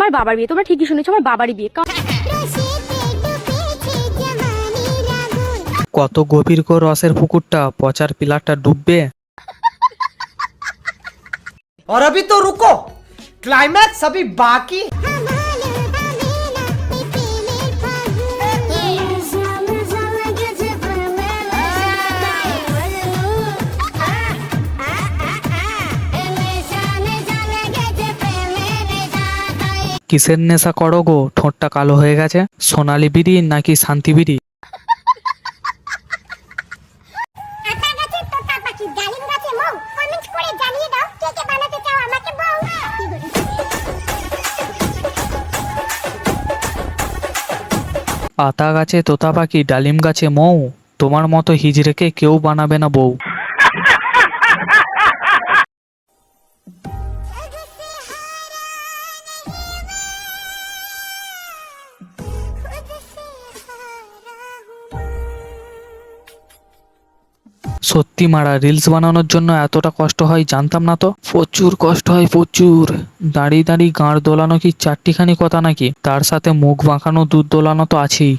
আমার বাবার বিয়ে। তোমরা ঠিকই শুনেছো, আমার বাবারই বিয়ে। কত গভীর গো রসের পুকুরটা, পচার পিলারটা ডুববে। और अभी तो रुको, क्लाइमैक्स अभी बाकी। কিসের নেশা করো গো, ঠোঁটটা কালো হয়ে গেছে? সোনালি বিড়ি নাকি শান্তি বিড়ি? আতা গাছে তোতা পাখি, ডালিম গাছে মৌ, তোমার মতো হিজড়েকে কেউ বানাবে না বউ। সত্যি মারা, রিলস বানানোর জন্য এতটা কষ্ট হয় জানতাম না তো। প্রচুর কষ্ট হয়, প্রচুর। দাঁড়িয়ে দাঁড়িয়ে গাঁড় দোলানো কি চারটিখানি কথা নাকি? তার সাথে মুখ বাঁকানো, দুধ দোলানো তো আছেই।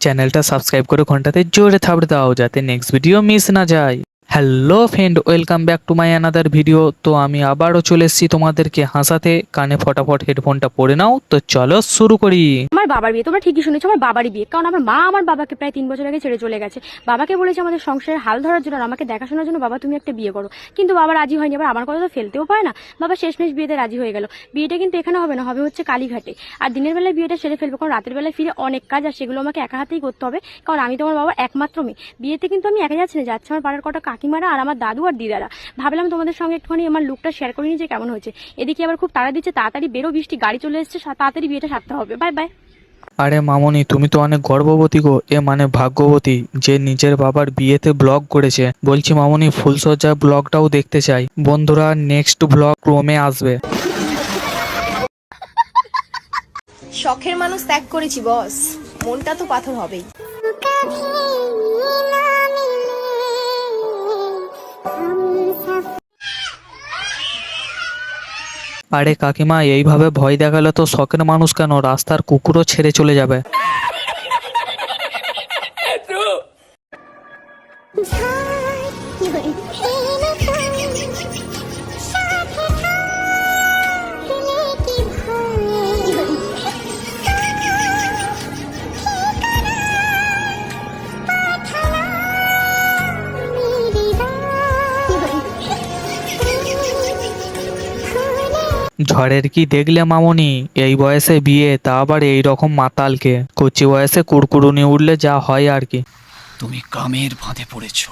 চ্যানেলটা সাবস্ক্রাইব করে ঘন্টাতে জোরে থাবড়ে দাও যাতে নেক্সট ভিডিও মিস না যায়। Hello friend, welcome back to my another video. তো আমি আবারও চলে এসেছি তোমাদেরকে হাসাতে। কানে ফটাফট হেডফোনটা পরে নাও, তো চলো শুরু করি। আমার বাবার বিয়ে। তোমরা ঠিকই শুনেছো, আমার বাবারই বিয়ে। কারণ আমার মা আমার বাবাকে প্রায় 3 বছর আগে ছেড়ে চলে গেছে। বাবাকে বলেছে আমাদের সংসারের হাল ধরার জন্য আর আমাকে দেখাশোনার জন্য, বাবা তুমি একটা বিয়ে করো। কিন্তু বাবা রাজি হয়নি। আবার আমার কথা তো ফেলতেও পারে না। বাবা শেষমেশ বিয়েতে রাজি হয়ে গেল। বিয়েটা কিন্তু এখানে হবে না, হবে হচ্ছে কালীঘাটে। আর দিনের বেলায় বিয়েটা সেরে ফেলবো, কারণ রাতের বেলায় ফিরে অনেক কাজ আর সেগুলো আমাকে একা হাতেই করতে হবে। কারণ আমি তো আমার বাবার একমাত্র মেয়ে। বিয়েতে কিন্তু আমি একা যাচ্ছি না, যাচ্ছে আমার পাড়ার কটা কাকিমারা আর আমার দাদু আর দিদারা। ভাবলাম তোমাদের সঙ্গে একটুখানি আমার লুকটা শেয়ার করে নিই যে কেমন হয়েছে। এদিকে আবার খুব তাড়া দিচ্ছে, তাড়াতাড়ি বেরো, বৃষ্টি গাড়ি চলে এসছে, তাড়াতাড়ি বিয়েটা সারতে হবে। Bye bye. আরে মামনি, তুমি তো অনেক গর্ভবতী গো, এ মানে ভাগ্যবতী যে নিজের বাবার বিয়েতে ব্লগ করেছে। বলছি মামনি, ফুলসজ্জার ব্লগটাও দেখতে চাই। বন্ধুরা, নেক্সট ব্লগ ক্রমে আসবে। শখের মানুষ ত্যাগ করেছি বস, মনটা তো পাথর হবেই। আরে কাকিমা, এইভাবে ভয় দেখালে তো শখের মানুষ কেন, রাস্তার কুকুরও ছেড়ে চলে যাবে। ঝড়ের কি দেখলে মামনি, এই বয়সে বিয়ে, তা আবার এই রকম মাতালকে। কচি বয়সে কুড়কুড়ুনি উঠলে যা হয় আর কি। তুমি কামের ফাঁদে পড়েছো।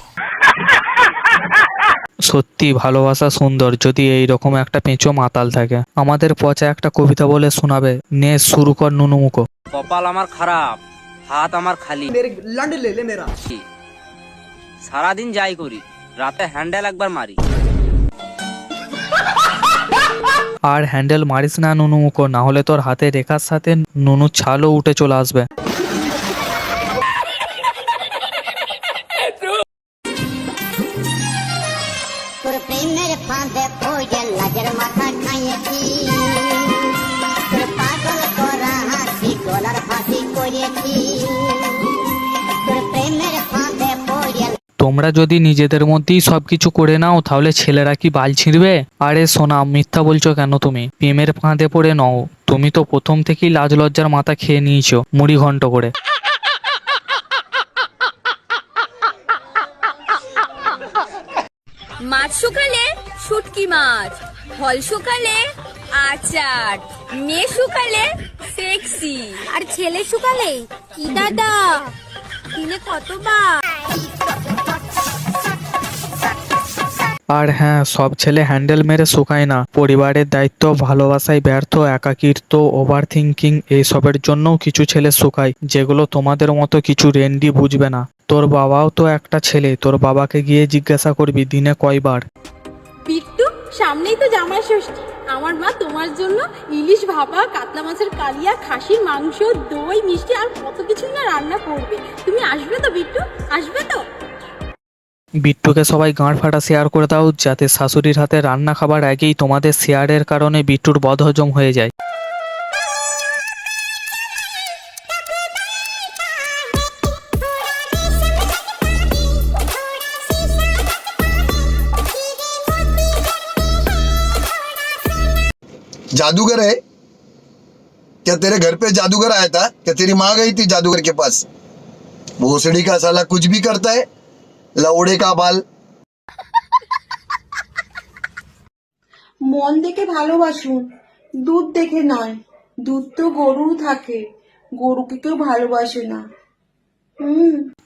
সত্যি ভালোবাসা সুন্দর, যদি এই রকম একটা পেঁচো মাতাল থাকে। আমাদের পচা একটা কবিতা বলে শোনাবে, নে শুরু কর নুনুমুখো। কপাল আমার খারাপ, হাত আমার খালি, मेरे लंड ले ले मेरा। সারাদিন যাই করি, রাতে হ্যান্ডেল একবার মারি। আর হ্যান্ডেল মারিস না নুনুমুখো, না হলে তোর হাতে রেখার সাথে নুনু ছালও উঠে চলে আসবে। তোর প্রেমের ফাঁদে পড়ে লাজের মাথা খাইয়েছি, তোর পাগল করা হাসি গলার ফাঁসি করেছি, তোর প্রেমের ফাঁদে পড়ে। তোমরা যদি নিজেদের মধ্যেই সবকিছু করে নাও, তাহলে ছেলেরা কি বাল ছিঁড়বে? আরে সোনা, মিথ্যা বলছো কেন তুমি? প্রেমের ফাঁদে পড়ে নও, তুমি তো প্রথম থেকেই লাজ লজ্জার মাথা খেয়ে নিয়েছো মুড়ি ঘন্ট করে। মাছ শুকালে শুটকি মাছ, ফল শুকালে আচার, মেয়ে শুকালে সেক্সি, আর ছেলে শুকালে কি দাদা, দিনে কতবার। আর হ্যাঁ, সব ছেলে হ্যান্ডেল মেরে শুকায় না। পরিবারের দায়িত্ব, ভালোবাসায় ব্যর্থ, একাকিত্ব, ওভার থিঙ্কিং, এইসবের জন্যও কিছু ছেলে শুকায়, যেগুলো তোমাদের মতো কিছু রেন্ডি বুঝবে না। তোর বাবাও তো একটা ছেলে, তোর বাবাকে গিয়ে জিজ্ঞাসা করবি দিনে কয়বার। বিট্টু, সামনেই তো জামাই ষষ্ঠী। আমার মা তোমার জন্য ইলিশ ভাপা, কাতলা মাছের কালিয়া, খাসির মাংস, দই, মিষ্টি আর কত কিছু না রান্না করবে। তুমি আসবে তো বিট্টু, আসবে তো? বিট্টুকে সবাই গাঁড় ফাটা শেয়ার করে দাও, যাতে শাশুড়ির হাতে রান্না খাবার আগেই তোমাদের শেয়ারের কারণে বিট্টুর বদহজম হয়ে যায়। जादूगर है क्या? तेरे घर पे जादूगर आया था क्या? तेरी माँ गई थी जादूगर के पास? भोसड़ी का साला कुछ भी करता है, लौड़े का बाल। মন দেখে ভালোবাসুন, দুধ দেখে নয়। দুধ তো গরুর থাকে, গরুকে কেউ ভালোবাসে না।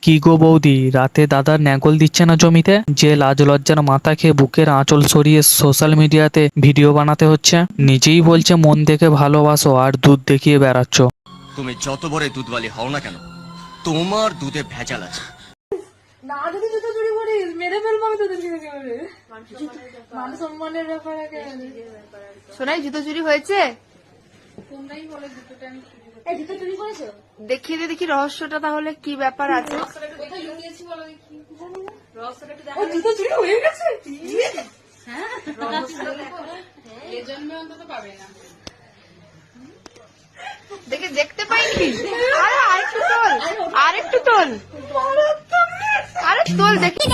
কি গো বৌদি, রাতে দাদার ন্যাগল দিচ্ছে না জমিতে, যে লাজ লজ্জার মাথা খেয়ে বুকের আঁচল সরিয়ে সোশ্যাল মিডিয়াতে ভিডিও বানাতে হচ্ছে। নিজেই বলছে মন দেখে ভালোবাসো আর দুধ দেখিয়ে বেড়াচ্ছ। তুমি যত বড় দুধওয়ালি হও না কেন, তোমার দুধে ভেজাল আছে। না যদি জুতো চুরি করিস মেরে ফেলবো আমি তোদের একেবারে। মান সম্মানের ব্যাপার একেবারে। সোনাই জুতো চুরি হয়েছে? তোমরাই বলে জুতোটা আমি চুরি করি। এই জুতো চুরি করেছো? দেখিয়ে দে দেখি রহস্যটা তাহলে কি ব্যাপার আছে। কোথায় লুকিয়েছি বলো দেখি। রহস্যটা একটু দেখা। ও জুতো চুরি হয়ে গেছে? হ্যাঁ এই জন্মে অন্তত পাবে না। দেখে দেখতে পাইনি। আরে আরেকটু তোল, আরেকটু তোল, আরে তোল দেখি।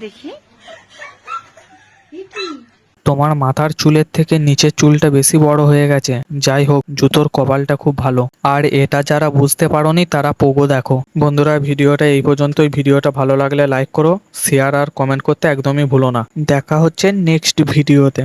দেখি তোমার মাথার চুলের থেকে নিচের চুলটা বেশি বড় হয়ে গেছে। যাই হোক, জুতোর কপালটা খুব ভালো। আর এটা যারা বুঝতে পারোনি তারা পোগো দেখো। বন্ধুরা, ভিডিওটা এই পর্যন্তই। ভিডিওটা ভালো লাগলে লাইক করো, শেয়ার আর কমেন্ট করতে একদমই ভুলো না। দেখা হচ্ছে নেক্সট ভিডিওতে।